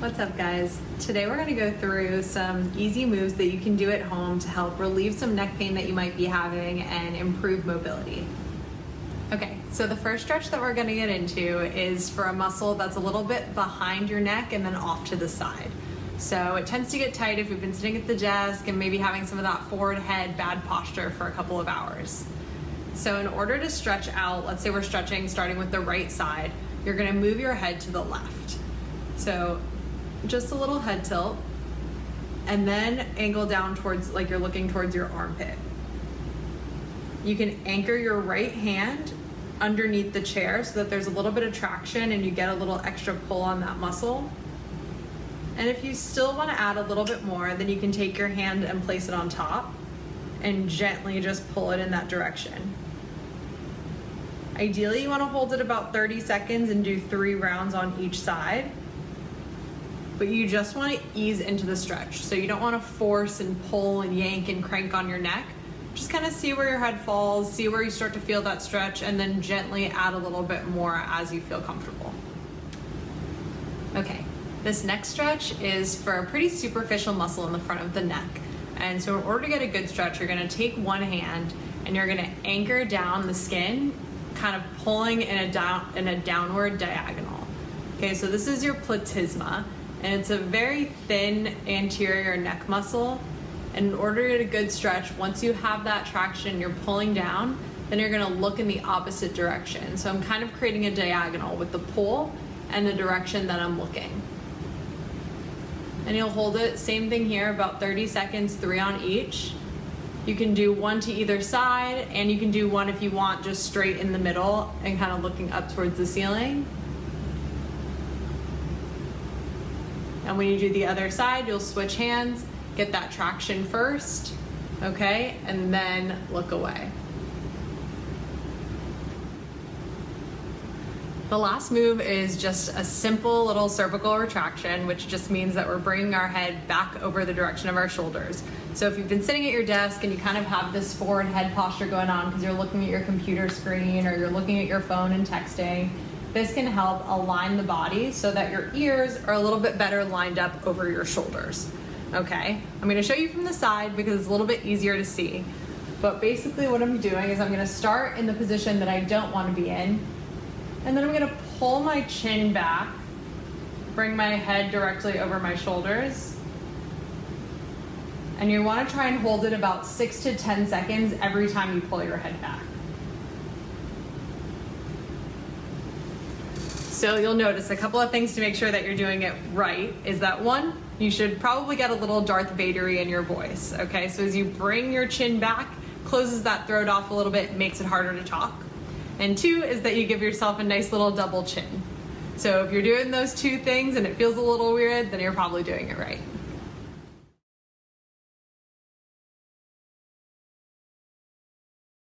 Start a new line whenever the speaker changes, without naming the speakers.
What's up, guys? Today we're going to go through some easy moves that you can do at home to help relieve some neck pain that you might be having and improve mobility. Okay, so the first stretch that we're going to get into is for a muscle that's a little bit behind your neck and then off to the side. So it tends to get tight if you've been sitting at the desk and maybe having some of that forward head, bad posture for a couple of hours. So in order to stretch out, let's say we're stretching starting with the right side, you're going to move your head to the left. So just a little head tilt, and then angle down towards, like you're looking towards your armpit. You can anchor your right hand underneath the chair so that there's a little bit of traction and you get a little extra pull on that muscle. And if you still want to add a little bit more, then you can take your hand and place it on top and gently just pull it in that direction. Ideally, you want to hold it about 30 seconds and do 3 rounds on each side. But you just want to ease into the stretch. So you don't want to force and pull and yank and crank on your neck. Just kind of see where your head falls, see where you start to feel that stretch, and then gently add a little bit more as you feel comfortable. Okay, this next stretch is for a pretty superficial muscle in the front of the neck. And so in order to get a good stretch, you're going to take one hand and you're going to anchor down the skin, kind of pulling in a downward diagonal. Okay, so this is your platysma. And it's a very thin anterior neck muscle. And in order to get a good stretch, once you have that traction, you're pulling down, then you're gonna look in the opposite direction. So I'm kind of creating a diagonal with the pull and the direction that I'm looking. And you'll hold it, same thing here, about 30 seconds, 3 on each. You can do 1 to either side, and you can do 1 if you want, just straight in the middle and kind of looking up towards the ceiling. And when you do the other side, you'll switch hands, get that traction first, okay, and then look away. The last move is just a simple little cervical retraction, which just means that we're bringing our head back over the direction of our shoulders. So if you've been sitting at your desk and you kind of have this forward head posture going on because you're looking at your computer screen or you're looking at your phone and texting, this can help align the body so that your ears are a little bit better lined up over your shoulders, okay? I'm gonna show you from the side because it's a little bit easier to see. But basically what I'm doing is I'm gonna start in the position that I don't wanna be in, and then I'm gonna pull my chin back, bring my head directly over my shoulders, and you wanna try and hold it about 6 to 10 seconds every time you pull your head back. So you'll notice a couple of things to make sure that you're doing it right is that 1, you should probably get a little Darth Vader-y in your voice, okay? So as you bring your chin back, closes that throat off a little bit, makes it harder to talk. And 2 is that you give yourself a nice little double chin. So if you're doing those 2 things and it feels a little weird, then you're probably doing it right.